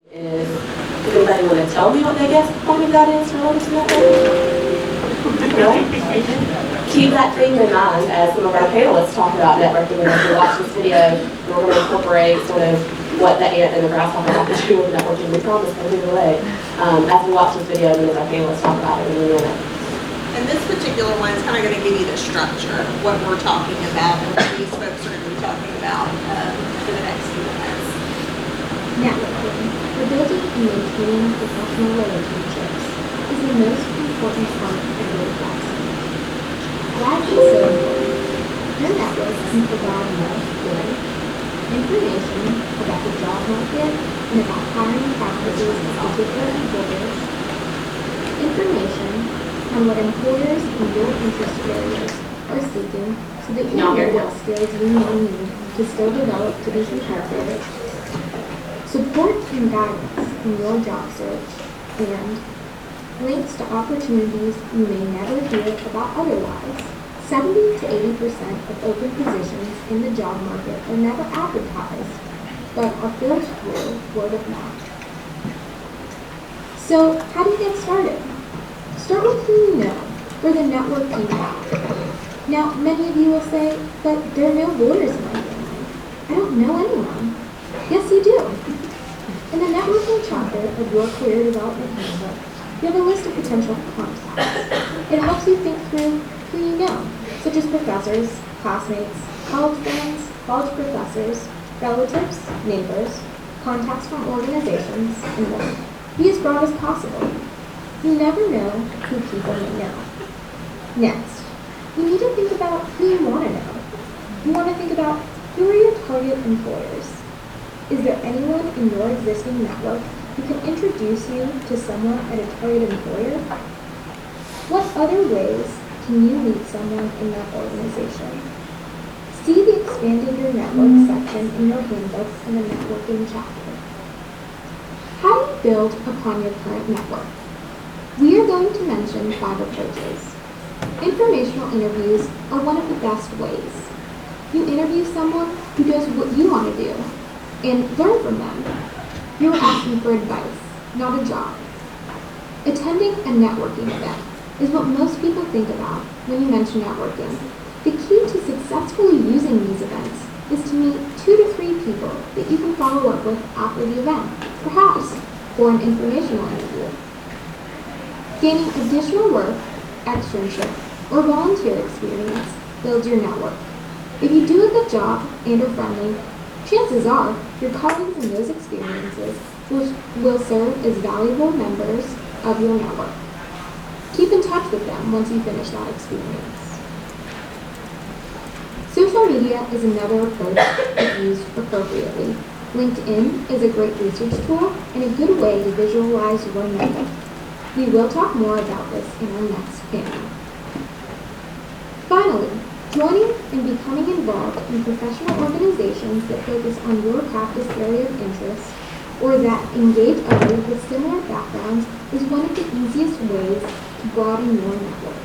Does anybody want to tell me what they guess the point of that is related to networking? No? Keep that thing in mind as some of our panelists talk about networking, and as we watch this video, we're going to incorporate sort of what the ant and the grasshopper have to do with networking. We promise we'll do the way. As we watch this video, and as our panelists talk about it in a minute. And this particular one is kind of going to give you the structure, what we're talking about, and what these folks are going to be talking about for the next few minutes. Networking, for building and maintaining professional relationships, is the most important part of your life. Why is it so important? Your network can provide much good information about the job market and about hiring practices of particular employers, information on what employers in your interest areas are seeking so that you know what skills you may need to still develop to be competitive, support and guidance in your job search, and links to opportunities you may never hear about otherwise. 70 to 80% of open positions in the job market are never advertised, but are filled through word of mouth. So, how do you get started? Start with who you know, or the network you have. Now, many of you will say, but there are no lawyers in my family. I don't know anyone. Yes, you do. In the networking chapter of your career development handbook, you have a list of potential contacts. It helps you think through who you know, such as professors, classmates, college friends, college professors, relatives, neighbors, contacts from organizations, and more. Be as broad as possible. You never know who people may know. Next, you need to think about who you want to know. You want to think about who are your target employers. Is there anyone in your existing network who can introduce you to someone at a target employer? What other ways can you meet someone in that organization? See the Expanding Your Network section in your handbook in the networking chapter. How do you build upon your current network? We are going to mention 5 approaches. Informational interviews are one of the best ways. You interview someone who does what you want to do and learn from them. You are asking for advice, not a job. Attending a networking event is what most people think about when you mention networking. The key to successfully using these events is to meet 2 to 3 people that you can follow up with after the event, perhaps for an informational interview. Gaining additional work, externship, or volunteer experience builds your network. If you do a good job and are friendly, chances are your colleagues in those experiences will serve as valuable members of your network. Keep in touch with them once you finish that experience. Social media is another approach if used appropriately. LinkedIn is a great research tool and a good way to visualize your network. We will talk more about this in our next panel. Finally, joining and becoming involved in professional organizations that focus on your practice area of interest or that engage others with similar backgrounds is one of the easiest ways to broaden your network.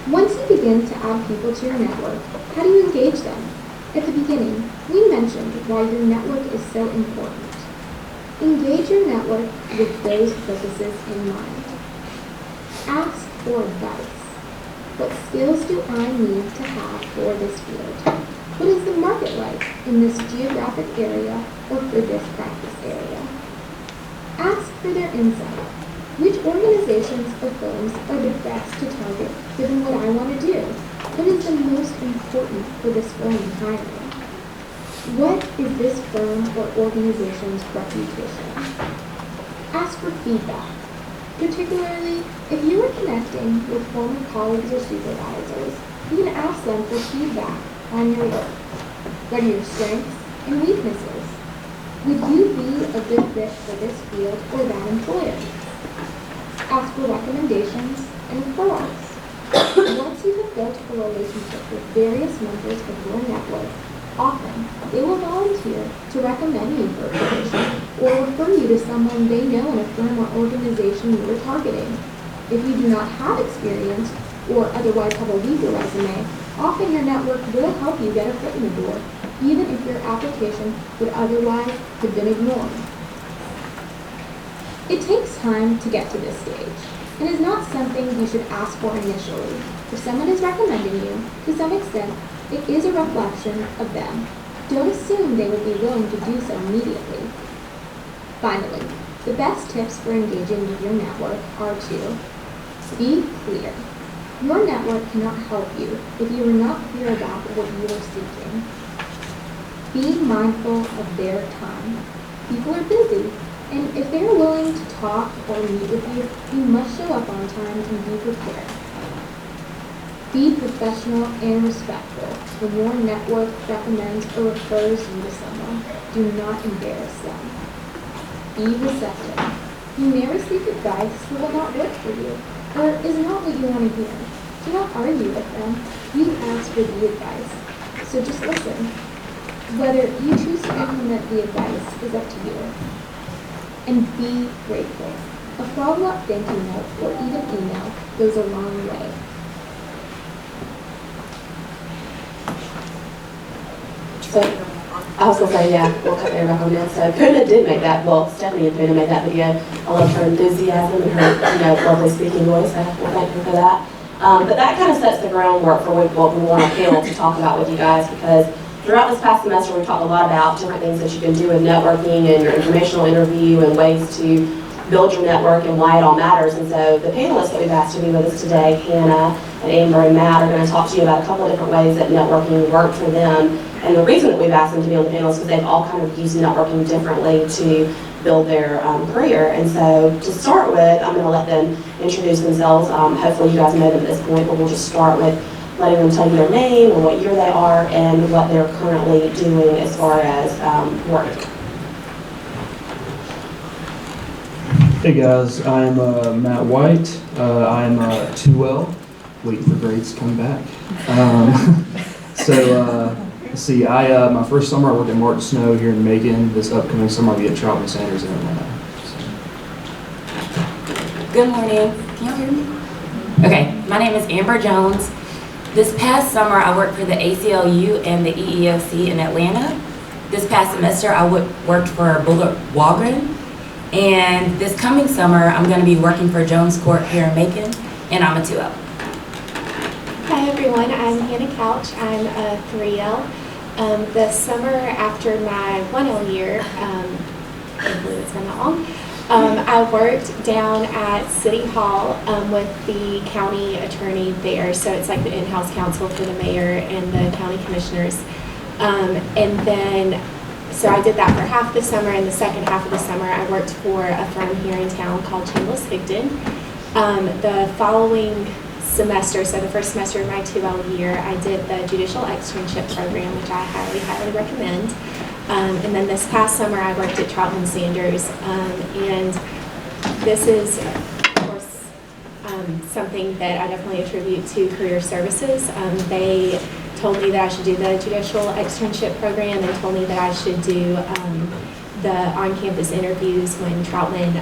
Once you begin to add people to your network, how do you engage them? At the beginning, we mentioned why your network is so important. Engage your network with those purposes in mind. Ask for advice. What skills do I need to have for this field? What is the market like in this geographic area or for this practice area? Ask for their insight. Which organizations or firms are the best to target given what I want to do? What is the most important for this firm in hiring? What is this firm or organization's reputation? Ask for feedback, particularly if you are connecting with former colleagues or supervisors. You can ask them for feedback on your work. What are your strengths and weaknesses? Would you be a good fit for this field or that employer? Ask for recommendations and referrals. Once you have built a relationship with various members of your network, often they will volunteer to recommend you for a position or refer you to someone they know in a firm or organization you are targeting. If you do not have experience or otherwise have a weaker resume, often your network will help you get a foot in the door. even if your application would otherwise have been ignored. It takes time to get to this stage, and is not something you should ask for initially. If someone is recommending you, to some extent, it is a reflection of them. Don't assume they would be willing to do so immediately. Finally, the best tips for engaging with your network are to be clear. Your network cannot help you if you are not clear about what you are seeking. Be mindful of their time. People are busy, and if they are willing to talk or meet with you, you must show up on time and be prepared. Be professional and respectful when your network recommends or refers you to someone. Do not embarrass them. Be receptive. You may receive advice that will not work for you, or is not what you want to hear. Do not argue with them. You asked for the advice, so just listen. Whether you choose to implement the advice is up to you. And be grateful. A follow-up thank you note or even email goes a long way. So, I was going to say, yeah, we'll cut there back on that. So Puna did make that, well, Stephanie and Puna made that video. I love her enthusiasm and her, lovely speaking voice. So we'll thank her for that. But that kind of sets the groundwork for what we want our panel to talk about with you guys, because throughout this past semester, we've talked a lot about different things that you can do with networking and your informational interview and ways to build your network and why it all matters. And so the panelists that we've asked to be with us today, Hannah and Amber and Matt, are going to talk to you about a couple of different ways that networking worked for them. And the reason that we've asked them to be on the panel is because they've all kind of used networking differently to build their career. And so to start with, I'm going to let them introduce themselves. Hopefully you guys know them at this point, but we'll just start with letting them tell you their name and what year they are and what they're currently doing as far as work. Hey guys, I'm Matt White. I'm 2L, waiting for grades to come back. Let's see, my first summer I worked at Martin Snow here in Macon. This upcoming summer I'll be at Troutman Sanders in Atlanta. Good morning. Can y'all hear me? Okay, my name is Amber Jones. This past summer I worked for the ACLU and the EEOC in Atlanta. This past semester I worked for Bullard Walgren. And this coming summer I'm going to be working for Jones Court here in Macon, and I'm a 2L. Hi everyone, I'm Hannah Couch. I'm a 3L. The summer after my 1L year, I can't believe it's been that long, I worked down at City Hall with the county attorney there. So it's like the in-house counsel for the mayor and the county commissioners. So I did that for half the summer, and the second half of the summer I worked for a firm here in town called Chambliss Higdon. The following semester, so the first semester of my 2L year, I did the judicial externship program, which I highly, highly recommend. And then this past summer I worked at Troutman Sanders, and this is, of course, something that I definitely attribute to Career Services. They told me that I should do the judicial externship program and told me that I should do the on-campus interviews when Troutman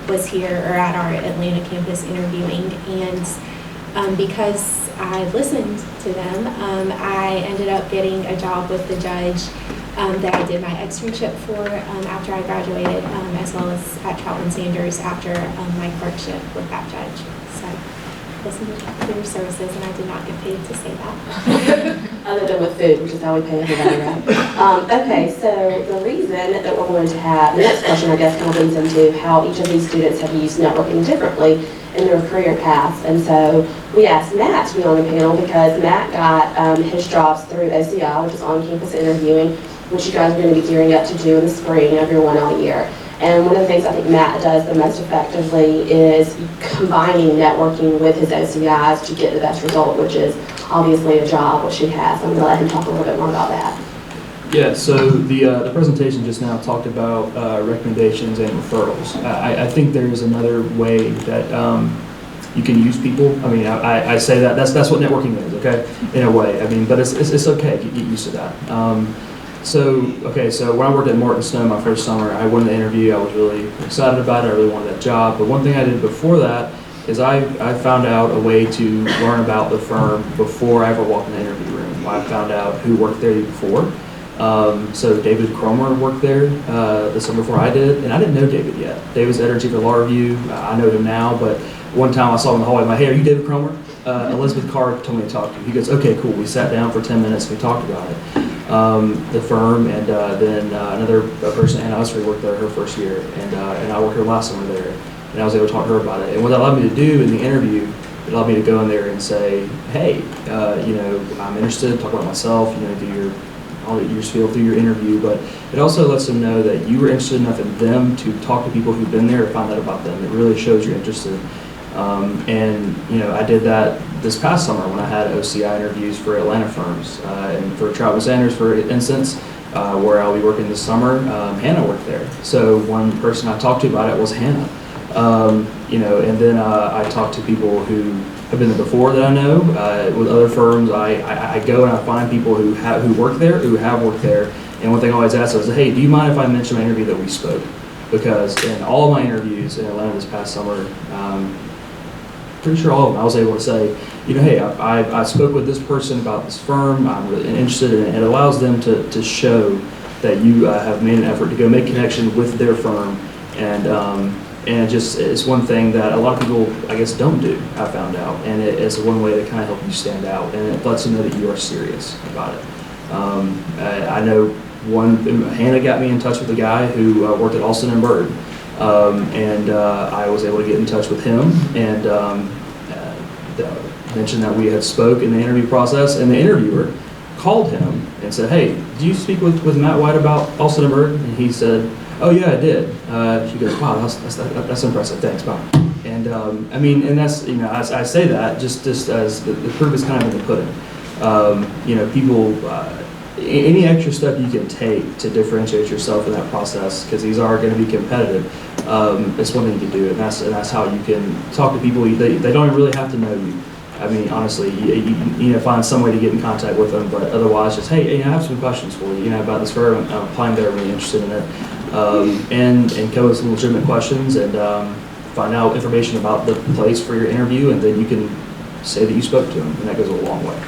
was here or at our Atlanta campus interviewing. And because I listened to them, I ended up getting a job with the judge that I did my externship for after I graduated, as well as at Troutman Sanders after my clerkship with that judge. So listen to Career Services, and I did not get paid to say that. Other than with food, which is how we pay everybody, right? Okay, so the reason that we're going to have, the next question I guess kind of leads into how each of these students have used networking differently in their career paths. And so we asked Matt to be on the panel because Matt got his jobs through OCI, which is on-campus interviewing, which you guys are going to be gearing up to do in the spring every 1L year. And one of the things I think Matt does the most effectively is combining networking with his OCIs to get the best result, which is obviously a job, which he has. I'm going to let him talk a little bit more about that. Yeah, so the presentation just now talked about recommendations and referrals. I think there's another way that you can use people. I mean, I say that's what networking is, okay, in a way. I mean, but it's okay if you get used to that. So when I worked at Martin Snow my first summer, I went to the interview. I was really excited about it. I really wanted that job. But one thing I did before that is I found out a way to learn about the firm before I ever walked in the interview room. I found out who worked there before. So David Cromer worked there the summer before I did, and I didn't know David yet. David's editor-in-chief of Law Review. I know him now, but one time I saw him in the hallway. I'm like, hey, are you David Cromer? Elizabeth Carr told me to talk to you. He goes, okay, cool. We sat down for 10 minutes and we talked about it. The firm, and then another person, Anna Usry, worked there her first year, and I worked her last summer there, and I was able to talk to her about it. And what that allowed me to do in the interview, it allowed me to go in there and say, hey, I'm interested, talk about myself, do your spiel through your interview, but it also lets them know that you were interested enough in them to talk to people who've been there to find out about them. It really shows you're interested. I did that this past summer when I had OCI interviews for Atlanta firms, and for Troutman Sanders, for instance, where I'll be working this summer. Hannah worked there, so one person I talked to about it was Hannah. And then I talked to people who have been there before that I know. With other firms, I go and I find people who work there, who have worked there, and one thing I always ask is, hey, do you mind if I mention my interview that we spoke? Because in all of my interviews in Atlanta this past summer, pretty sure all of them, I was able to say, hey, I spoke with this person about this firm, I'm really interested in it. It allows them to show that you have made an effort to go make connection with their firm, and it's one thing that a lot of people, I guess, don't do, I found out, and it's one way to kind of help you stand out, and it lets them know that you are serious about it. I know Hannah got me in touch with a guy who worked at Alston & Bird. I was able to get in touch with him and mentioned that we had spoke in the interview process, and the interviewer called him and said, hey, did you speak with Matt White about Alston & Bird? And he said, oh yeah, I did. She goes, wow, that's impressive, thanks, bye. And and that's, as I say that, just as the proof is kind of in the pudding. People, any extra step you can take to differentiate yourself in that process, because these are going to be competitive, it's one thing you can do, and that's how you can talk to people. They don't really have to know you. I mean, honestly, you find some way to get in contact with them, but otherwise, just, hey, I have some questions for you, about this firm. I'm applying there, really interested in it, and come with some legitimate questions, and find out information about the place for your interview, and then you can say that you spoke to them, and that goes a long way.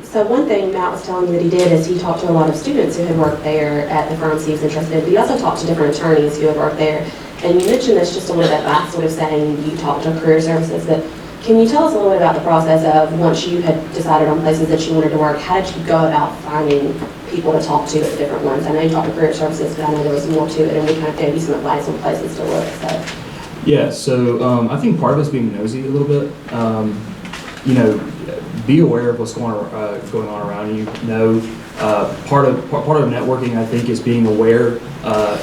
So one thing Matt was telling me that he did is he talked to a lot of students who had worked there at the firms he was interested in, but he also talked to different attorneys who had worked there. And you mentioned this just a little bit back, sort of saying you talked to Career Services, but can you tell us a little bit about the process of once you had decided on places that you wanted to work, how did you go about finding people to talk to at the different ones? I know you talked to Career Services, but I know there was more to it, and we kind of gave you some advice on places to look. Yeah, so I think part of it's being nosy a little bit. Be aware of what's going on around you. Part of networking, I think, is being aware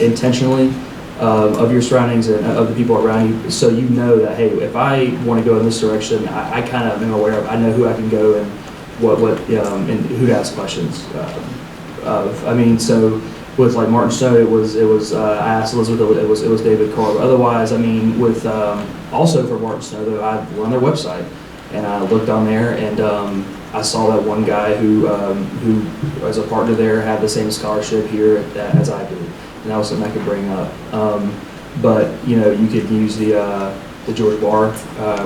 intentionally of your surroundings and of the people around you, so you know that, hey, if I want to go in this direction, I kind of am aware of. I know who I can go and and who to ask questions of. So with like Martin Snow, it was I asked Elizabeth, it was David Carr. Otherwise, with also for Martin Snow, though, I went on their website. And I looked on there, and I saw that one guy who as a partner there, had the same scholarship here as I did, and that was something I could bring up. But you could use the George Barr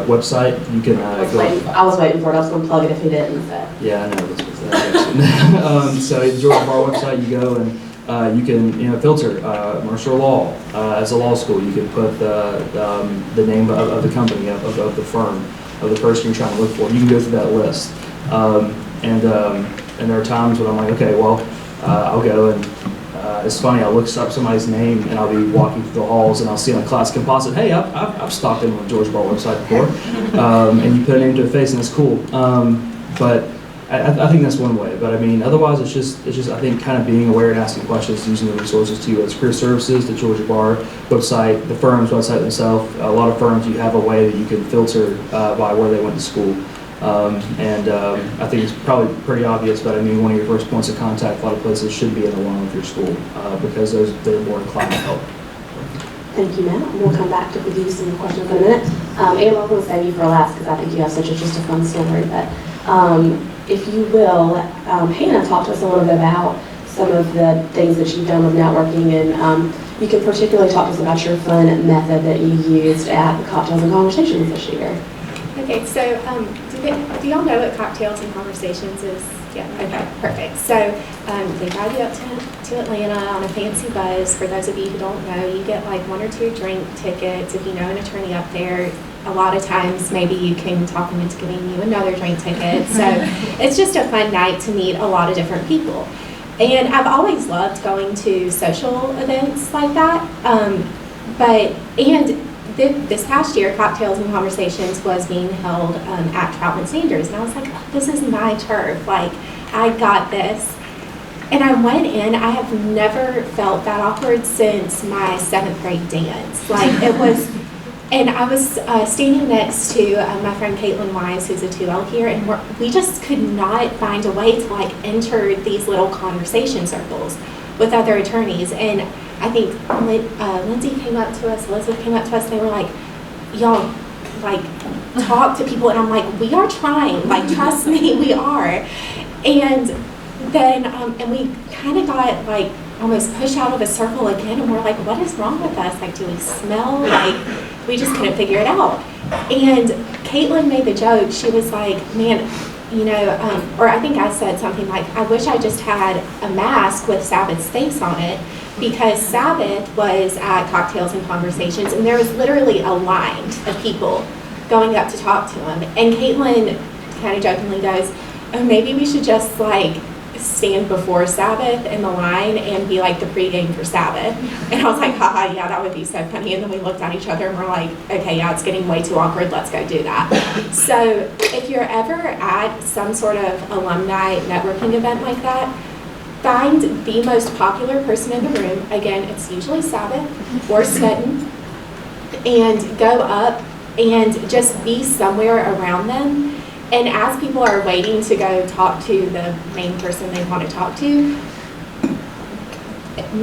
website. You can I was waiting for it. I was going to plug it if he didn't. So. Yeah, I know. So the George Barr website, you go and you can filter Mercer Law as a law school. You can put the name of the company of the firm, of the person you're trying to look for. You can go through that list. And there are times when I'm like, okay, well, I'll go and it's funny, I'll look up somebody's name and I'll be walking through the halls and I'll see on a class composite, hey, I've stopped in on the George Barr website before. And you put a name to a face and it's cool. But I think that's one way. But otherwise it's just I think kind of being aware and asking questions, using the resources too. It's Career Services, the George Barr website, the firm's website themselves. A lot of firms, you have a way that you can filter by where they went to school. I think it's probably pretty obvious, but one of your first points of contact, a lot of places should be in the line with your school because they're more inclined to help. Thank you, Matt. We'll come back with you some questions in a minute. And I'm going to save you for last because I think you have just a fun story. But if you will, Hannah talked to us a little bit about some of the things that you've done with networking, and you can particularly talk to us about your fun method that you used at the Cocktails and Conversations this year. Okay, so Do y'all know what Cocktails and Conversations is? Yeah, okay, perfect. So they drive you up to Atlanta on a fancy bus. For those of you who don't know, you get like 1 or 2 drink tickets. If you know an attorney up there, a lot of times maybe you can talk them into giving you another drink ticket. So it's just a fun night to meet a lot of different people. And I've always loved going to social events like that. This past year, Cocktails and Conversations was being held at Troutman Sanders. And I was like, oh, this is my turf. Like, I got this. And I went in, I have never felt that awkward since my 7th grade dance. Like, it was, and I was standing next to my friend Caitlin Wise, who's a 2L here, and we just could not find a way to like enter these little conversation circles with other attorneys. And I think Lindsay came up to us, Elizabeth came up to us, and they were like, y'all, like, talk to people. And I'm like, we are trying, like, trust me, we are. And then, and we kind of got, like, almost pushed out of a circle again, and we're like, what is wrong with us? Like, do we smell? Like, we just couldn't figure it out. And Caitlin made the joke, she was like, man, you know, or I think I said something like, I wish I just had a mask with Sabbath's face on it, because Sabbath was at Cocktails and Conversations, and there was literally a line of people going up to talk to him. And Caitlin kind of jokingly goes, oh, maybe we should just like stand before Sabbath in the line and be like the pregame for Sabbath. And I was like, haha, yeah, that would be so funny. And then we looked at each other and we're like, okay, yeah, it's getting way too awkward. Let's go do that. So if you're ever at some sort of alumni networking event like that, find the most popular person in the room. Again, it's usually Sabbath or Sutton, and go up and just be somewhere around them. And as people are waiting to go talk to the main person they want to talk to,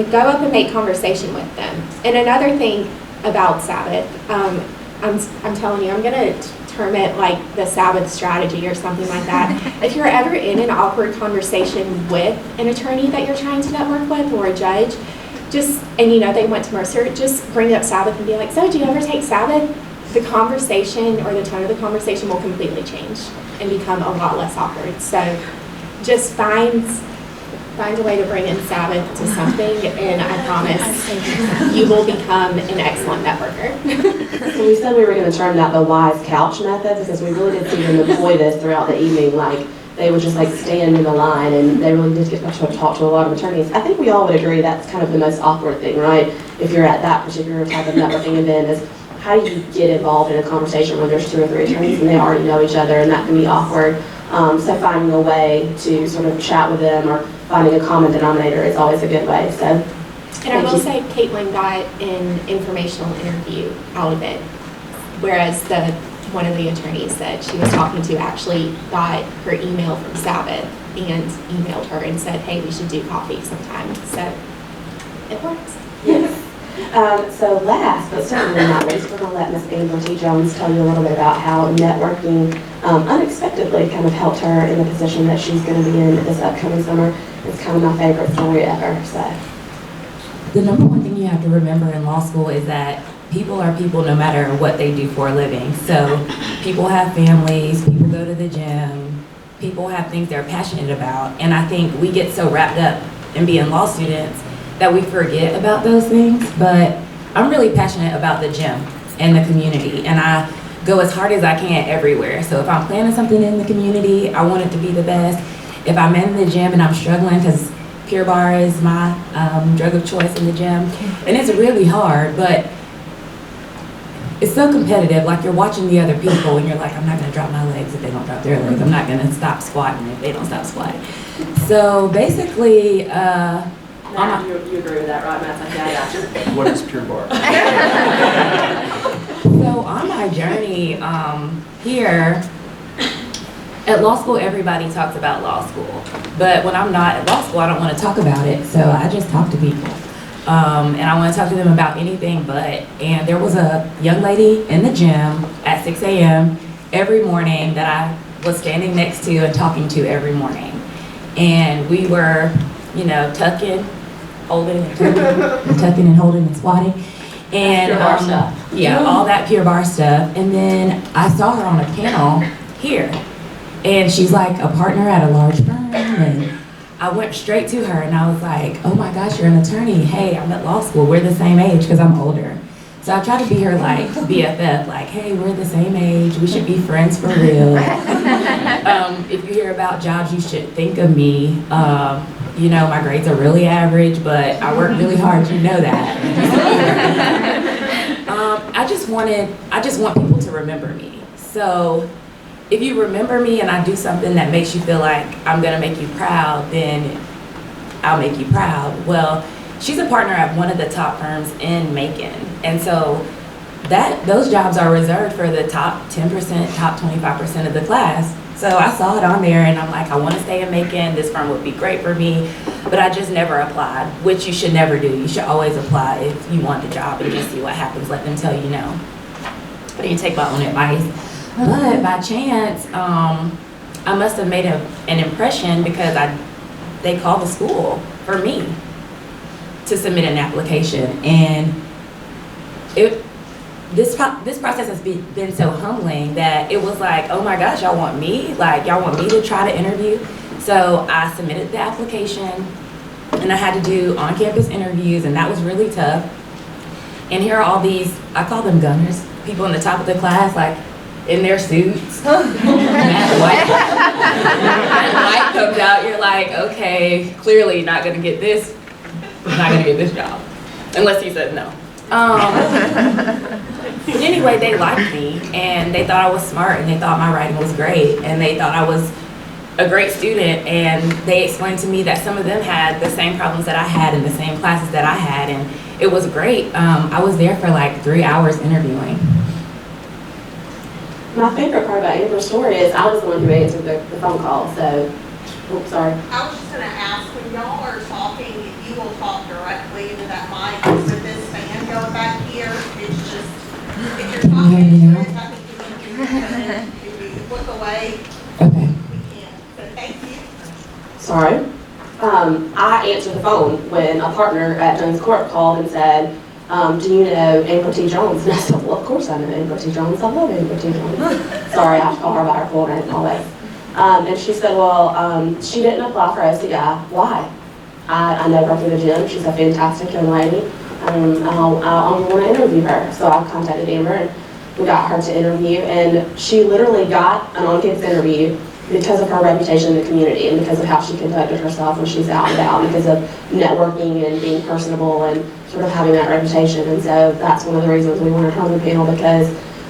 go up and make conversation with them. And another thing about Sabbath, I'm telling you, I'm going to term it like the Sabbath strategy or something like that. If you're ever in an awkward conversation with an attorney that you're trying to network with, or a judge, and you know they went to Mercer, just bring up Sabbath and be like, so do you ever take Sabbath? The conversation or the tone of the conversation will completely change and become a lot less awkward. So just find a way to bring in Sabbath to something, and I promise you will become an excellent networker. So we said we were going to term that the wise couch method, because we really did see them deploy this throughout the evening. Like, they would just like stand in the line, and they really did get to talk to a lot of attorneys. I think we all would agree that's kind of the most awkward thing, right? If you're at that particular type of networking event, is how do you get involved in a conversation when there's 2 or 3 attorneys and they already know each other, and that can be awkward. So finding a way to sort of chat with them or finding a common denominator is always a good way. So, and I will say Caitlin got an informational interview out of it, whereas one of the attorneys said she was talking to actually got her email from Sabbath and emailed her and said, hey, we should do coffee sometime. So it works. Yes. So last, but certainly not least, we're going to let Ms. Amber T. Jones tell you a little bit about how networking unexpectedly kind of helped her in the position that she's going to be in this upcoming summer. It's kind of my favorite story ever. So, the number one thing you have to remember in law school is that people are people no matter what they do for a living. So people have families, people go to the gym, people have things they're passionate about. And I think we get so wrapped up in being law students that we forget about those things. But I'm really passionate about the gym and the community, and I go as hard as I can everywhere. So if I'm planning something in the community, I want it to be the best. If I'm in the gym and I'm struggling, because Pure Barre is my drug of choice in the gym, and it's really hard, but it's so competitive. Like, you're watching the other people and you're like, I'm not going to drop my legs if they don't drop their legs. I'm not going to stop squatting if they don't stop squatting. So basically, Matt, you agree with that, right, Matt? Like, yeah, I got you. What is Pure Barre? So on my journey here at law school, everybody talks about law school. But when I'm not at law school, I don't want to talk about it. So I just talk to people. And I want to talk to them about anything but. And there was a young lady in the gym at 6 a.m. every morning that I was standing next to and talking to every morning. And we were, you know, tucking, holding and tucking and holding and squatting. And Pure Barre stuff. yeah, all that Pure Barre stuff. And then I saw her on a panel here. And she's like a partner at a large firm, and I went straight to her and I was like, oh my gosh, you're an attorney. Hey, I'm at law school. We're the same age because I'm older. So I try to be her like BFF, like, hey, we're the same age. We should be friends for real. If you hear about jobs, you should think of me. You know, my grades are really average, but I work really hard. You know that. I just want people to remember me. So if you remember me and I do something that makes you feel like I'm gonna make you proud, then I'll make you proud. Well, she's a partner at one of the top firms in Macon. And so those jobs are reserved for the top 10%, top 25% of the class. So I saw it on there and I'm like, I wanna stay in Macon, this firm would be great for me, but I just never applied, which you should never do. You should always apply if you want the job and just see what happens, let them tell you no. But you take my own advice. But by chance, I must have made an impression because they called the school for me to submit an application. And this process has been so humbling that it was like, oh my gosh, y'all want me? Like, y'all want me to try to interview? So I submitted the application and I had to do on-campus interviews, and that was really tough. And here are all these, I call them gunners, people in the top of the class, like in their suits. Matt White comes out, you're like, okay, clearly you're not gonna get this job, unless he said no. But anyway, they liked me and they thought I was smart and they thought my writing was great and they thought I was a great student, and they explained to me that some of them had the same problems that I had in the same classes that I had, and it was great. I was there for like 3 hours interviewing. My favorite part about Amber's story is I was the one who answered the phone call, so, oops, sorry. I was just gonna ask, when y'all are talking, if you will talk directly to that mic with this fan going back here, it's just, if you're talking to it, I think you can if you look away, Okay. we can't. So thank you. Sorry. I answered the phone when a partner at Jones Court called and said, do you know Amber T. Jones? And I said, well, of course I know Amber T. Jones. I love Amber T. Jones. Sorry, I have to call her by her full name always. And she said, well, she didn't apply for OCI. Why? I know her through the gym. She's a fantastic young lady. I only want to interview her. So I contacted Amber and we got her to interview. And she literally got an on-campus interview because of her reputation in the community and because of how she conducted herself when she's out and about, because of networking and being personable and sort of having that reputation. And so that's one of the reasons we wanted her on the panel, because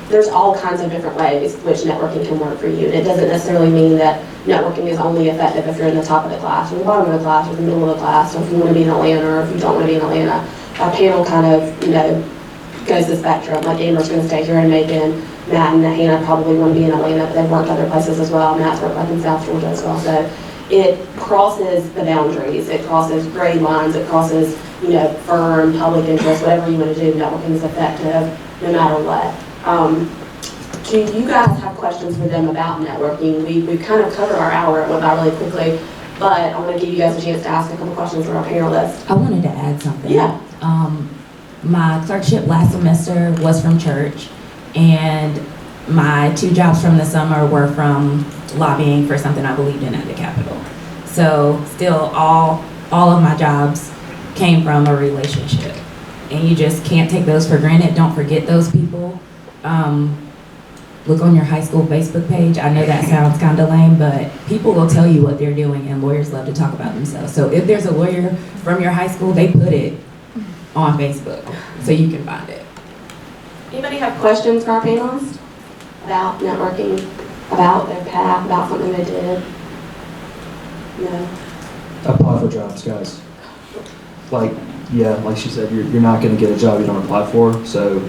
there's all kinds of different ways which networking can work for you. And it doesn't necessarily mean that networking is only effective if you're in the top of the class or the bottom of the class or the middle of the class, or if you want to be in Atlanta or if you don't want to be in Atlanta. Our panel kind of, goes the spectrum. Like Amber's going to stay here in Macon. Matt and Hannah probably want to be in Atlanta, but they've worked other places as well. Matt's worked like in South Georgia as well. So it crosses the boundaries. It crosses grade lines. It crosses, firm, public interest, whatever you want to do. Networking is effective no matter what. Do you guys have questions for them about networking? We kind of covered our hour. It went by really quickly, but I want to give you guys a chance to ask a couple questions for our panelists. I wanted to add something. Yeah. My clerkship last semester was from church, and my 2 jobs from the summer were from lobbying for something I believed in at the Capitol. So still all of my jobs came from a relationship, and you just can't take those for granted. Don't forget those people. Look on your high school Facebook page. I know that sounds kind of lame, but people will tell you what they're doing, and lawyers love to talk about themselves. So if there's a lawyer from your high school, they put it on Facebook so you can find it. Anybody have questions for our panelists about networking, about their path, about something they did? No? Apply for jobs, guys. Like she said, you're not going to get a job you don't apply for. So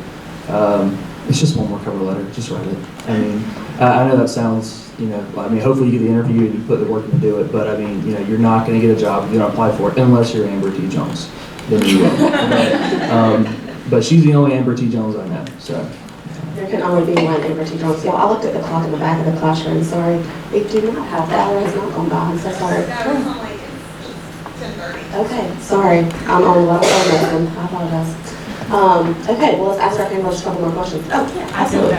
it's just one more cover letter. Just write it. I mean, I know that sounds, hopefully you get the interview and you put the work in to do it. But I mean, you're not going to get a job if you don't apply for it unless you're Amber T. Jones. Then you will. But she's the only Amber T. Jones I know. So. There can only be one Amber T. Jones. Y'all, I looked at the clock in the back of the classroom. Sorry, we do not have that. Hour has not gone by. I'm so sorry. That was only 10:30. Okay, sorry. I'm on level 11. I apologize. Okay, well, let's ask our panelists a couple more questions. Oh, yeah, absolutely.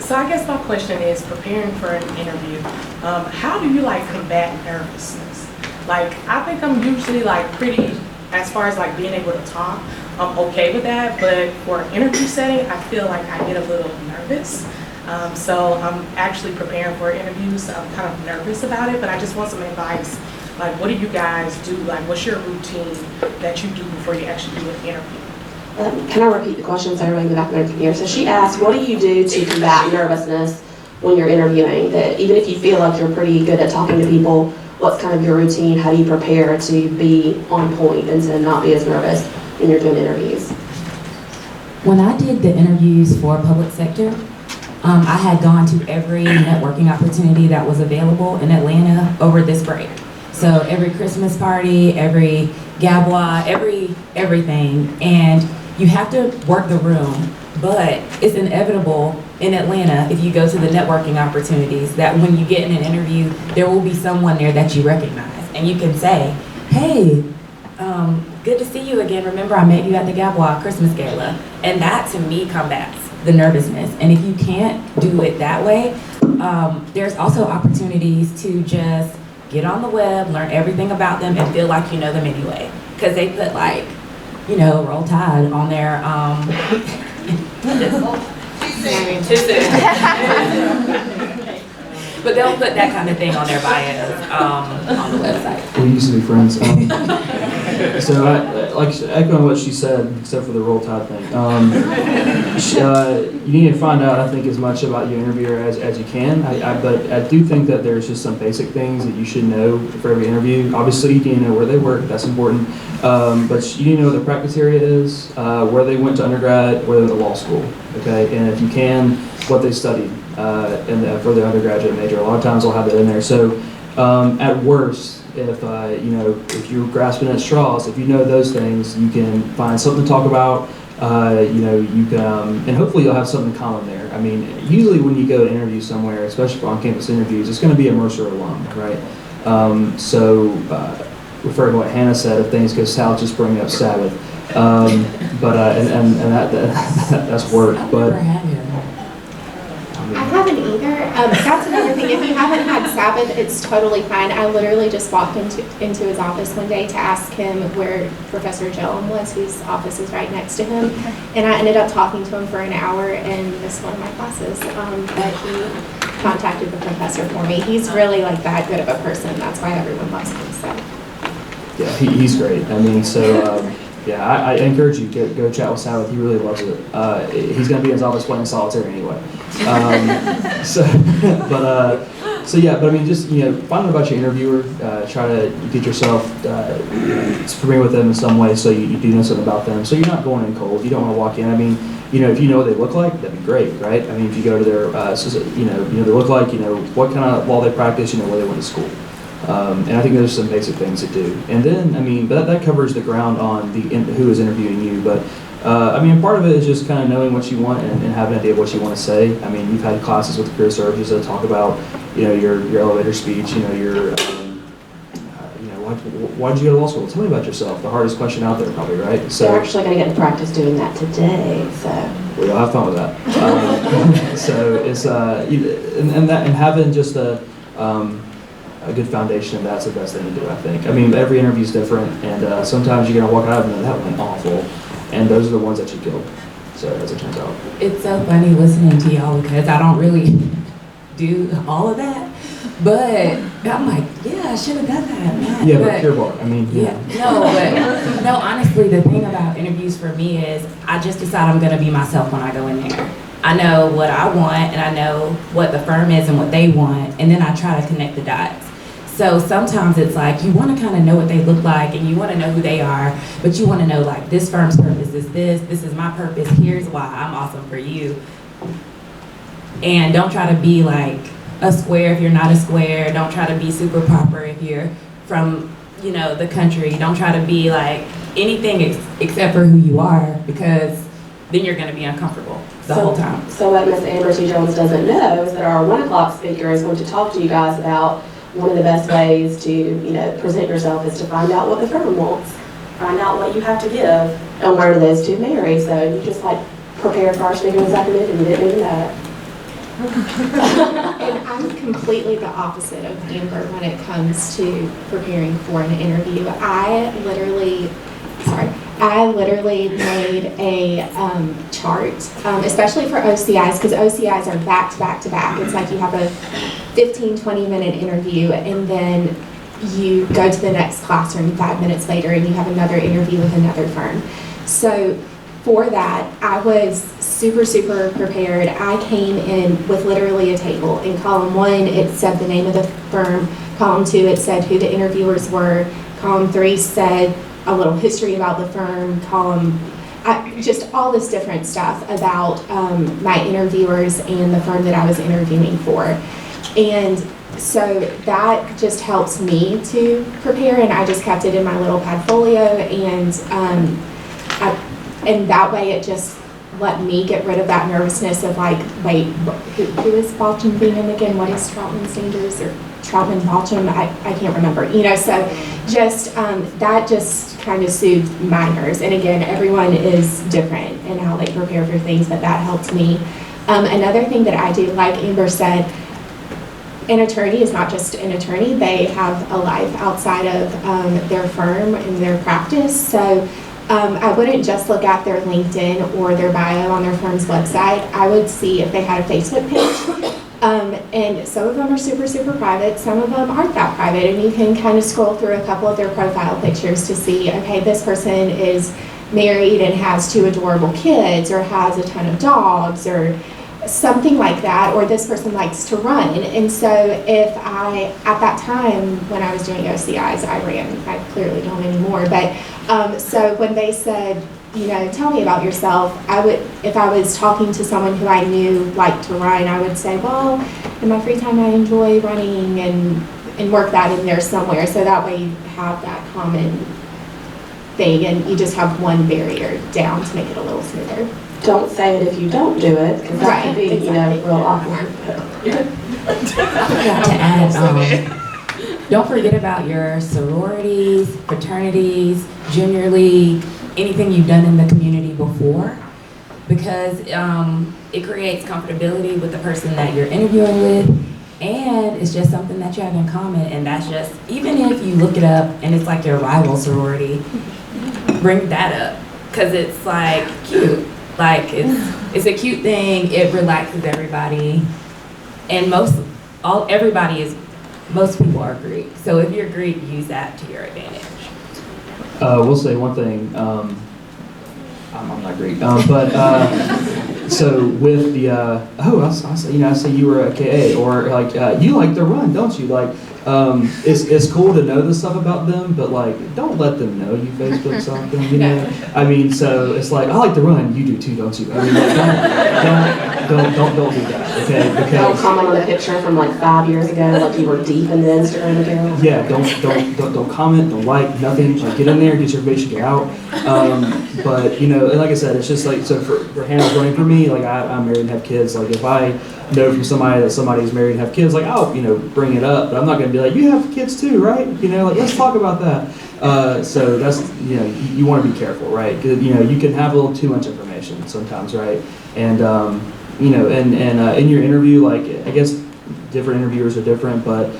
So I guess my question is, preparing for an interview, how do you like combat nervousness? Like, I think I'm usually like pretty, as far as like being able to talk, I'm okay with that, but for an interview setting, I feel like I get a little nervous. So I'm actually preparing for interviews, so I'm kind of nervous about it, but I just want some advice. Like, what do you guys do? Like, what's your routine that you do before you actually do an interview? Can I repeat the question so everybody can go back and computer? So she asked, what do you do to combat nervousness when you're interviewing? That even if you feel like you're pretty good at talking to people, what's kind of your routine? How do you prepare to be on point and to not be as nervous when you're doing interviews? When I did the interviews for public sector, I had gone to every networking opportunity that was available in Atlanta over this break. So every Christmas party, every gabwa, everything, and you have to work the room, but it's inevitable in Atlanta, if you go to the networking opportunities, that when you get in an interview, there will be someone there that you recognize, and you can say, hey, good to see you again. Remember, I met you at the Gabwa Christmas Gala. And that, to me, combats the nervousness. And if you can't do it that way, there's also opportunities to just get on the web, learn everything about them, and feel like you know them anyway. Because they put, like, you know, Roll Tide on their, too soon. But they'll put that kind of thing on their bios on the website. We used to be friends. So, like echoing what she said, except for the Roll Tide thing, you need to find out, I think, as much about your interviewer as you can. But I do think that there's just some basic things that you should know for every interview. Obviously, you need to know where they work. That's important. But you need to know what the practice area is, where they went to undergrad, where they went to law school. Okay, and if you can, what they studied for their undergraduate major. A lot of times they'll have that in there. So, at worst, if if you're grasping at straws, if you know those things, you can find something to talk about. You can, and hopefully you'll have something common there. I mean, usually when you go to interview somewhere, especially for on-campus interviews, it's going to be a Mercer alum, right? Referring to what Hannah said, if things go south, just bring up Sabbath. That's work. But I haven't either. That's another thing. If you haven't had Sabbath, it's totally fine. I literally just walked into his office one day to ask him where Professor Joam was, whose office is right next to him. And I ended up talking to him for an hour and missed one of my classes. But he contacted the professor for me. He's really like that good of a person. That's why everyone loves him. So. Yeah, he's great. I mean, so yeah, I encourage you to go chat with Sabbath. He really loves it. He's going to be in his office playing solitaire anyway. So I mean, just find out about your interviewer. Try to get yourself familiar with them in some way, so you do know something about them. So you're not going in cold. You don't want to walk in. I mean, if you know what they look like, that'd be great, right? I mean, if you go to their, they look like, what kind of law they practice, where they went to school. And I think there's some basic things to do. And then, I mean, but that covers the ground on who is interviewing you. But, I mean, part of it is just kind of knowing what you want and having an idea of what you want to say. I mean, you've had classes with Career Services that talk about, your elevator speech, why did you go to law school? Tell me about yourself. The hardest question out there, probably, right? So they're actually going to get to practice doing that today, so. We'll have fun with that. So it's, and having just a good foundation of that's the best thing to do, I think. I mean, every interview is different, and sometimes you're going to walk out and that went awful, and those are the ones that you killed. So as it turns out. It's so funny listening to y'all because I don't really do all of that, but I'm like, yeah, I should have done that. Yeah, but Pure Bar, I mean, yeah. No, honestly, the thing about interviews for me is I just decide I'm going to be myself when I go in there. I know what I want, and I know what the firm is and what they want, and then I try to connect the dots. So sometimes it's like you want to kind of know what they look like and you want to know who they are, but you want to know like this firm's purpose is this is my purpose, here's why I'm awesome for you. And don't try to be like a square if you're not a square. Don't try to be super proper if you're from, the country. Don't try to be like anything except for who you are, because then you're going to be uncomfortable the whole time. So what Ms. Amber T. Jones doesn't know is that our 1 o'clock speaker is going to talk to you guys about one of the best ways to, present yourself is to find out what the firm wants, find out what you have to give, and where those two marry. So you just prepared for our speaker this afternoon and you didn't even know it. And I'm completely the opposite of Amber when it comes to preparing for an interview. I literally made a chart, especially for OCIs, because OCIs are back to back to back. It's like you have a 15, 20-minute interview, and then you go to the next classroom 5 minutes later, and you have another interview with another firm. So for that, I was super, super prepared. I came in with literally a table. In column 1, it said the name of the firm. Column 2, it said who the interviewers were. Column 3 said a little history about the firm. Just all this different stuff about my interviewers and the firm that I was interviewing for. And so that just helps me to prepare, and I just kept it in my little Padfolio, and that way it just let me get rid of that nervousness of like, wait, who is Balcham Bingham again? What is Troutman Sanders or Troutman Balcham? I can't remember. So just that just kind of soothed my nerves. And again, everyone is different in how they prepare for things, but that helped me. Another thing that I do, like Amber said, an attorney is not just an attorney. They have a life outside of their firm and their practice. So I wouldn't just look at their LinkedIn or their bio on their firm's website. I would see if they had a Facebook page. And some of them are super, super private. Some of them aren't that private. And you can kind of scroll through a couple of their profile pictures to see, okay, this person is married and has 2 adorable kids, or has a ton of dogs, or something like that, or this person likes to run. And so if at that time when I was doing OCIs, I ran. I clearly don't anymore. But so when they said, tell me about yourself, if I was talking to someone who I knew liked to run, I would say, well, in my free time I enjoy running, and work that in there somewhere. So that way you have that common thing, and you just have one barrier down to make it a little smoother. Don't say it if you don't do it, because that could be, real awkward. I forgot to add, don't forget about your sororities, fraternities, junior league, anything you've done in the community before, because it creates comfortability with the person that you're interviewing with, and it's just something that you have in common. And that's just, even if you look it up and it's like your rival sorority, bring that up, because it's like cute. Like it's a cute thing. It relaxes everybody, and most people are Greek. So if you're Greek, use that to your advantage. We'll say one thing. I'm not Greek, but so with the I say you were a KA, or like you like to run, don't you? Like it's cool to know this stuff about them, but like don't let them know you Facebook something. I mean, so it's like I like to run, you do too, don't you? I mean, like, don't do that, okay? Because Don't comment on a picture from like 5 years ago, like you were deep in the Instagram account. yeah, don't comment, don't like nothing. Like get in there, get your information, get out. But and like I said, it's just like, so for Hannah's running for me, like I'm married and have kids. Like if I know from somebody that somebody's married and have kids, like I'll bring it up, but I'm not gonna be like, you have kids too, right? Like let's talk about that. So that's you want to be careful, right? 'Cause, you can have a little too much information sometimes, right? And in your interview, like I guess different interviewers are different, but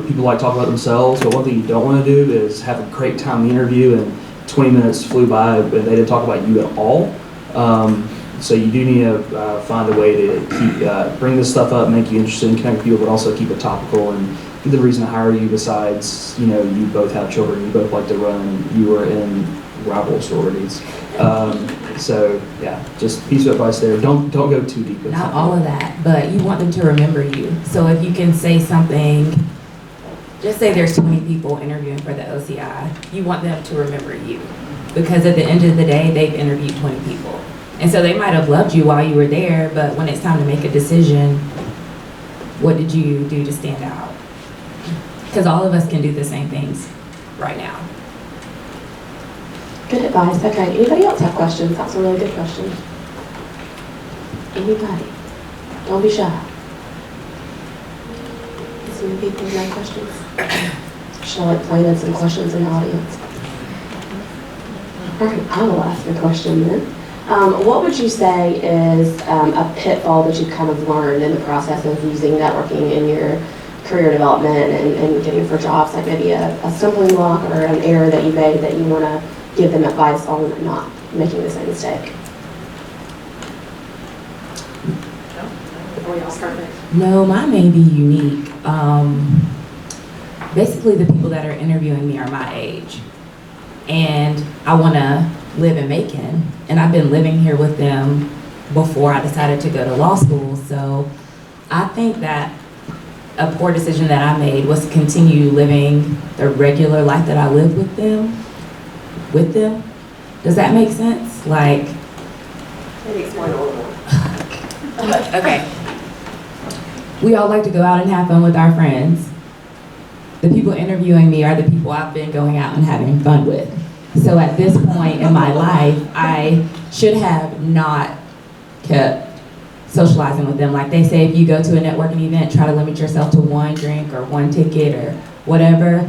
people like to talk about themselves. But one thing you don't want to do is have a great time in the interview and 20 minutes flew by and they didn't talk about you at all. So you do need to find a way to keep bring this stuff up, make you interested in connect with people, but also keep it topical. And the reason to hire you, besides you both have children, you both like to run, you were in rival sororities. So yeah, just piece of advice there. Don't go too deep into Not all of that, but you want them to remember you. So if you can say something, just say there's 20 people interviewing for the OCI, you want them to remember you, because at the end of the day, they've interviewed 20 people. And so they might have loved you while you were there, but when it's time to make a decision, what did you do to stand out? Because all of us can do the same things right now. Good advice. Okay, anybody else have questions? That's a really good question. Anybody? Don't be shy. So many people have questions. Should I planted some questions in the audience? All right, I will ask a question then. What would you say is a pitfall that you kind of learned in the process of using networking in your career development and getting for jobs, like maybe a stumbling block or an error that you made that you want to give them advice on not making the same mistake? Before y'all start there. No, mine may be unique. Basically, the people that are interviewing me are my age. And I want to live in Macon. And I've been living here with them before I decided to go to law school. So I think that a poor decision that I made was to continue living the regular life that I lived with them. Does that make sense? Like, Maybe explain a little more. okay. We all like to go out and have fun with our friends. The people interviewing me are the people I've been going out and having fun with. So at this point in my life, I should have not kept socializing with them. Like they say, if you go to a networking event, try to limit yourself to one drink or one ticket or whatever.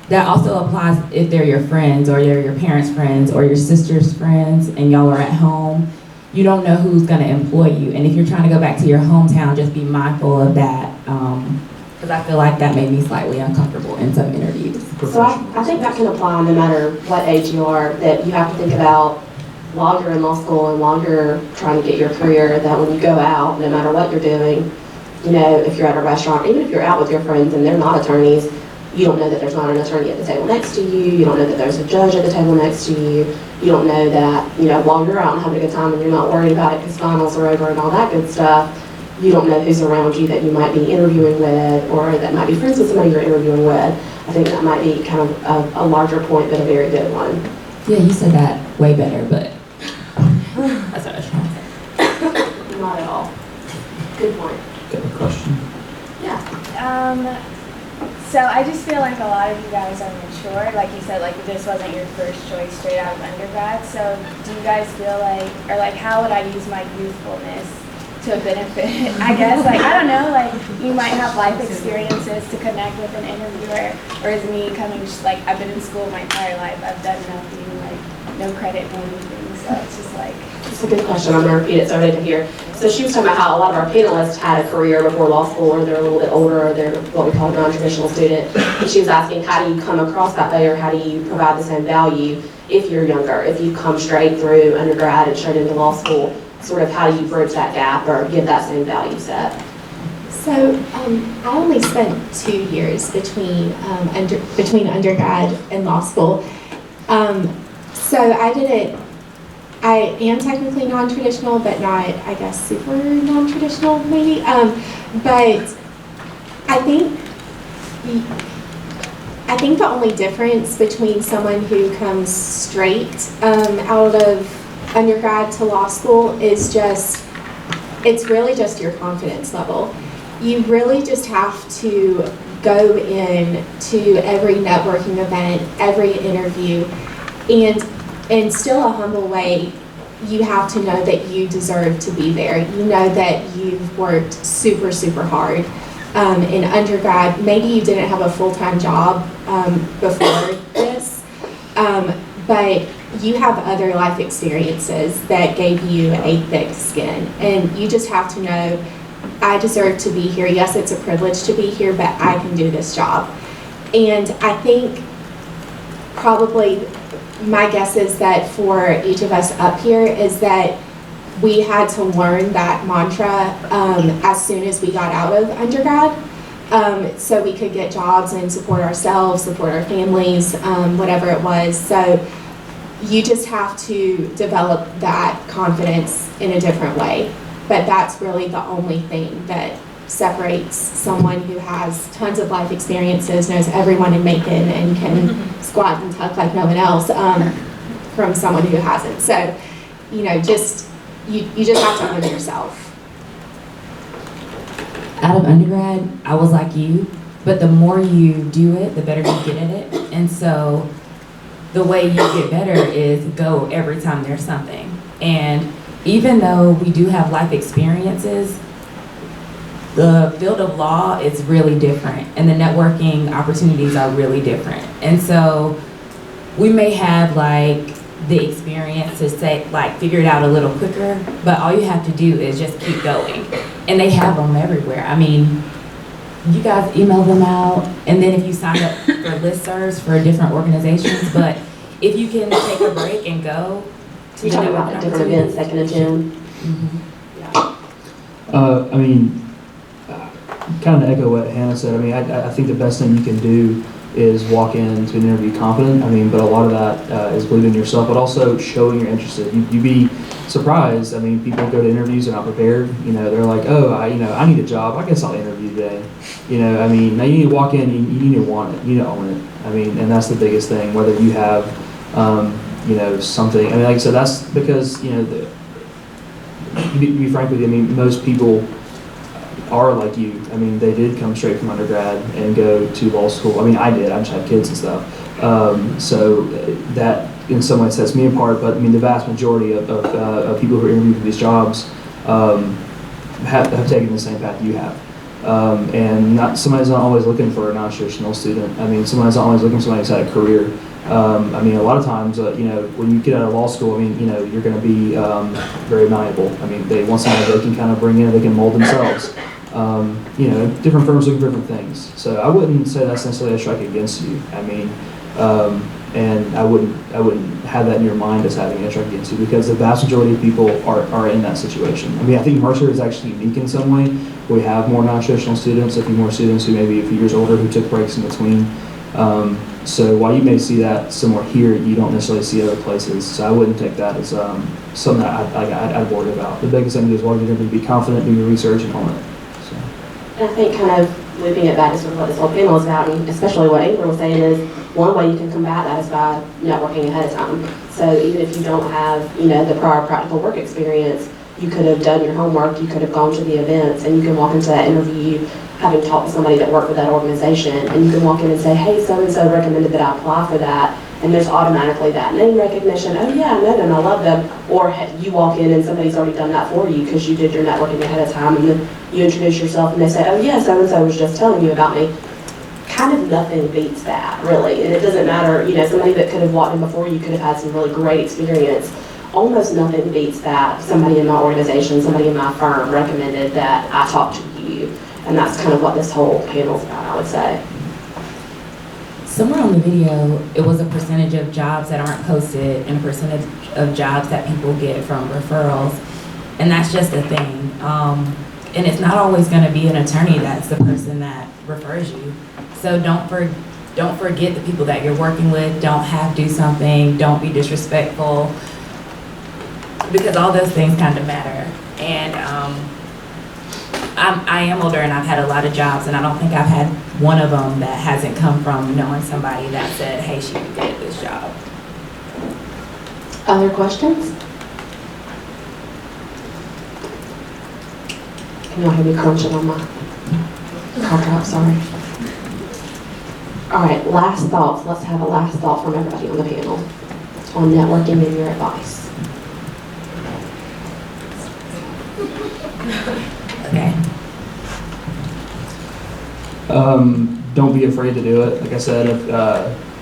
That also applies if they're your friends or they're your parents' friends or your sister's friends and y'all are at home. You don't know who's going to employ you. And if you're trying to go back to your hometown, just be mindful of that. Because I feel like that made me slightly uncomfortable in some interviews. So I think that can apply no matter what age you are, that you have to think about while you're in law school and while you're trying to get your career, that when you go out, no matter what you're doing, you know, if you're at a restaurant, even if you're out with your friends and they're not attorneys, you don't know that there's not an attorney at the table next to you. You don't know that there's a judge at the table next to you. You don't know that, you know, while you're out and having a good time and you're not worried about it because finals are over and all that good stuff, you don't know who's around you that you might be interviewing with or that might be friends with somebody you're interviewing with. I think that might be kind of a larger point, but a very good one. Yeah, you said that way better, but that's what I was trying to say. Not at all. Good point. Got a question? Yeah. So I just feel like a lot of you guys are mature. Like you said, like this wasn't your first choice straight out of undergrad. So do you guys feel like, or like how would I use my youthfulness to benefit? I guess, like, I don't know, like you might have life experiences to connect with an interviewer, or is me coming, like I've been in school my entire life, I've done nothing, like no credit, no anything. So it's just like. It's a good question. I'm going to repeat it so everybody can hear. So she was talking about how a lot of our panelists had a career before law school, or they're a little bit older, or they're what we call a non-traditional student. And she was asking, how do you come across that way, or how do you provide the same value if you're younger? If you come straight through undergrad and straight into law school, sort of how do you bridge that gap or give that same value set? So I only spent 2 years between undergrad and law school. So I am technically non-traditional, but not, I guess, super non-traditional maybe. But I think the only difference between someone who comes straight out of undergrad to law school is it's really just your confidence level. You really just have to go in to every networking event, every interview, and in still a humble way, you have to know that you deserve to be there. You know that you've worked super, super hard. In undergrad, maybe you didn't have a full-time job before this, but you have other life experiences that gave you a thick skin. And you just have to know, I deserve to be here. Yes, it's a privilege to be here, but I can do this job. And I think probably my guess is that for each of us up here is that we had to learn that mantra as soon as we got out of undergrad, so we could get jobs and support ourselves, support our families, whatever it was. So you just have to develop that confidence in a different way. But that's really the only thing that separates someone who has tons of life experiences, knows everyone in Macon, and can squat and tuck like no one else, from someone who hasn't. So, you know, you just have to own yourself. Out of undergrad, I was like you, but the more you do it, the better you get at it. And so the way you get better is go every time there's something. And even though we do have life experiences, the field of law is really different, and the networking opportunities are really different. And so we may have like the experience to say, like, figure it out a little quicker, but all you have to do is just keep going. And they have them everywhere. I mean, you guys email them out, and then if you sign up for listservs for different organizations, but if you can take a break and go to You're talking about the different events they can attend. I mean, kind of echo what Hannah said. I mean, I think the best thing you can do is walk into an interview confident. I mean, but a lot of that is believing in yourself, but also showing you're interested. You'd be surprised. I mean, people go to interviews and not prepared. You know, they're like, oh, I need a job. I guess I'll interview today. You know, I mean, now you need to walk in. You need to want it. You need to own it. I mean, and that's the biggest thing. Whether you have, you know, something. I mean, like I said, that's because to be frank with you, I mean, most people are like you. I mean, they did come straight from undergrad and go to law school. I mean, I did. I just had kids and stuff. So that in some ways sets me apart. But I mean, the vast majority of people who are interviewing for these jobs have taken the same path you have. And somebody's not always looking for a non-traditional student. I mean, somebody's not always looking for somebody who's had a career. I mean, a lot of times, you know, when you get out of law school, I mean, you know, you're going to be very malleable. I mean, they want somebody they can kind of bring in, they can mold themselves. You know, different firms look for different things. So I wouldn't say that's necessarily a strike against you. I mean, and I wouldn't have that in your mind as having a strike against you, because the vast majority of people are in that situation. I mean, I think Mercer is actually unique in some way. We have more non-traditional students, a few more students who may be a few years older who took breaks in between. So while you may see that somewhere here, you don't necessarily see other places. So I wouldn't take that as something that I'd worry about. The biggest thing is, well, you're going to be confident, do your research, and own it. So. And I think kind of looping it back to sort of what this whole panel is about, and especially what Amber was saying, is one way you can combat that is by networking ahead of time. So even if you don't have, you know, the prior practical work experience, you could have done your homework, you could have gone to the events, and you can walk into that interview having talked to somebody that worked with that organization, and you can walk in and say, hey, so-and-so recommended that I apply for that, and there's automatically that name recognition. Oh yeah, I know them, I love them. Or you walk in and somebody's already done that for you because you did your networking ahead of time, and then you introduce yourself and they say, oh yeah, so-and-so was just telling you about me. Kind of nothing beats that, really. And it doesn't matter, you know, somebody that could have walked in before you could have had some really great experience. Almost nothing beats that. Somebody in my organization, somebody in my firm recommended that I talk to you. And that's kind of what this whole panel's about, I would say. Somewhere on the video, it was a percentage of jobs that aren't posted and a percentage of jobs that people get from referrals. And that's just a thing. And it's not always going to be an attorney that's the person that refers you. So don't forget the people that you're working with. Don't do something. Don't be disrespectful. Because all those things kind of matter. And I am older and I've had a lot of jobs, and I don't think I've had one of them that hasn't come from knowing somebody that said, hey, she could get this job. Other questions? Can y'all hear me crunching on my car top? Sorry. All right, last thoughts. Let's have a last thought from everybody on the panel on networking and your advice. Okay. Don't be afraid to do it. Like I said,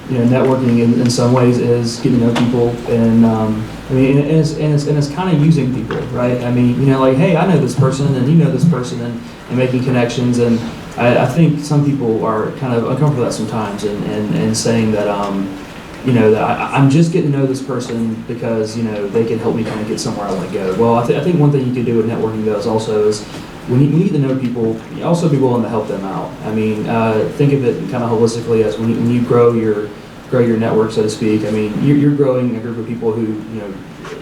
you know, networking in some ways is getting to know people, and I mean, and it's kind of using people, right? I mean, you know, like, hey, I know this person, and you know this person, and making connections. And I think some people are kind of uncomfortable with that sometimes, and saying that, you know, that I'm just getting to know this person because, you know, they can help me kind of get somewhere I want to go. Well, I think one thing you can do with networking though is when you need to know people, you also be willing to help them out. I mean, think of it kind of holistically as when you grow your network, so to speak. I mean, you're growing a group of people who, you know,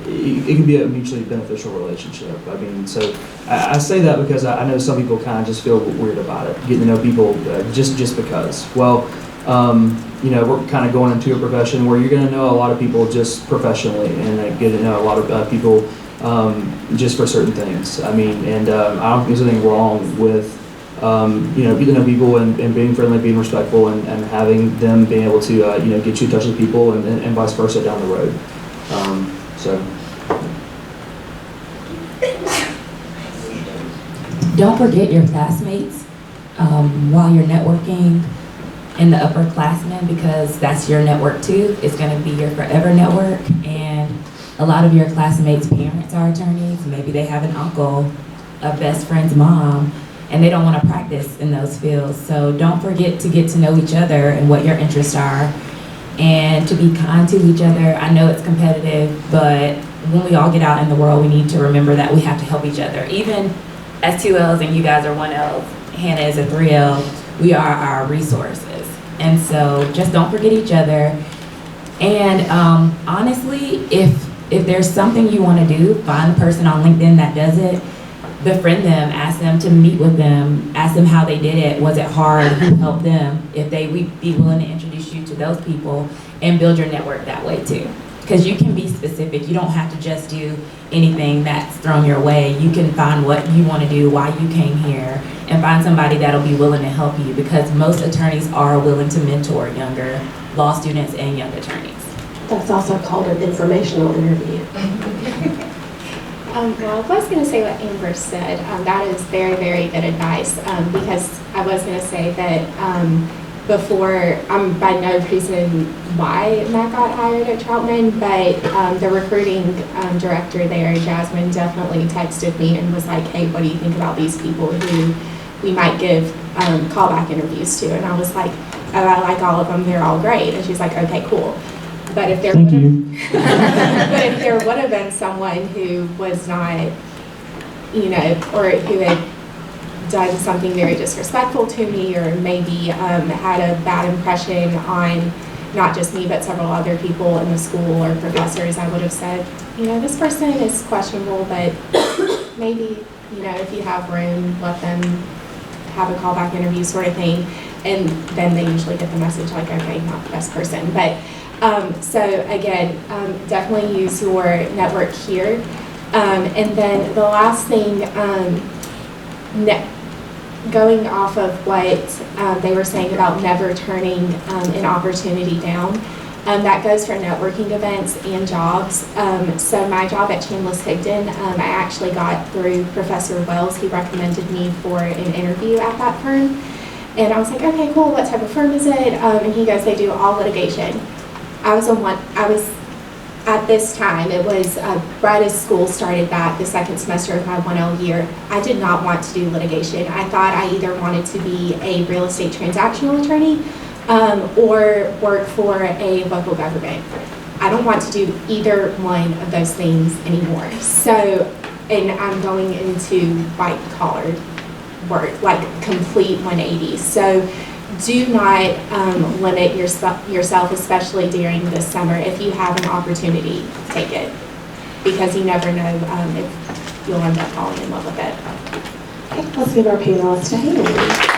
it can be a mutually beneficial relationship. I mean, so I say that because I know some people kind of just feel weird about it, getting to know people just because. Well, you know, we're kind of going into a profession where you're going to know a lot of people just professionally, and get to know a lot of people just for certain things. I mean, and I don't think there's anything wrong with, you know, getting to know people and being friendly, being respectful, and having them being able to, you know, get you in touch with people, and vice versa down the road. So. Don't forget your classmates while you're networking in the upperclassmen, because that's your network too. It's going to be your forever network, and a lot of your classmates' parents are attorneys. Maybe they have an uncle, a best friend's mom, and they don't want to practice in those fields. So don't forget to get to know each other and what your interests are, and to be kind to each other. I know it's competitive, but when we all get out in the world, we need to remember that we have to help each other. Even as 2Ls and you guys are 1Ls, Hannah is a 3L, we are our resources. And so just don't forget each other. And honestly, if there's something you want to do, find the person on LinkedIn that does it, befriend them, ask them to meet with them, ask them how they did it, was it hard, who helped them, if they would be willing to introduce you to those people, and build your network that way too. Because you can be specific, you don't have to just do anything that's thrown your way. You can find what you want to do, why you came here, and find somebody that'll be willing to help you, because most attorneys are willing to mentor younger law students and young attorneys. That's also called an informational interview. Well, I was going to say what Amber said. That is very, very good advice, because I was going to say that before, I'm by no reason why Matt got hired at Troutman, but the recruiting director there, Jasmine, definitely texted me and was like, hey, what do you think about these people who we might give callback interviews to? And I was like, oh, I like all of them, they're all great. And she's like, okay, cool. But if there would have been someone who was not, you know, or who had done something very disrespectful to me, or maybe had a bad impression on not just me but several other people in the school or professors, I would have said, you know, this person is questionable, but maybe, you know, if you have room, let them have a callback interview sort of thing. And then they usually get the message like, okay, not the best person. But so again, definitely use your network here. And then the last thing, going off of what they were saying about never turning an opportunity down, that goes for networking events and jobs. So my job at Chandler-Higdon, I actually got through Professor Wells. He recommended me for an interview at that firm. And I was like, okay, cool, what type of firm is it? And he goes, they do all litigation. I was at this time, it was right as school started back, the second semester of my 1L year, I did not want to do litigation. I thought I either wanted to be a real estate transactional attorney or work for a local government. I don't want to do either one of those things anymore. So, and I'm going into white collar work, like complete 180. So do not limit yourself, especially during this summer. If you have an opportunity, take it, because you never know if you'll end up falling in love with it. Okay, let's give our panelists a hand.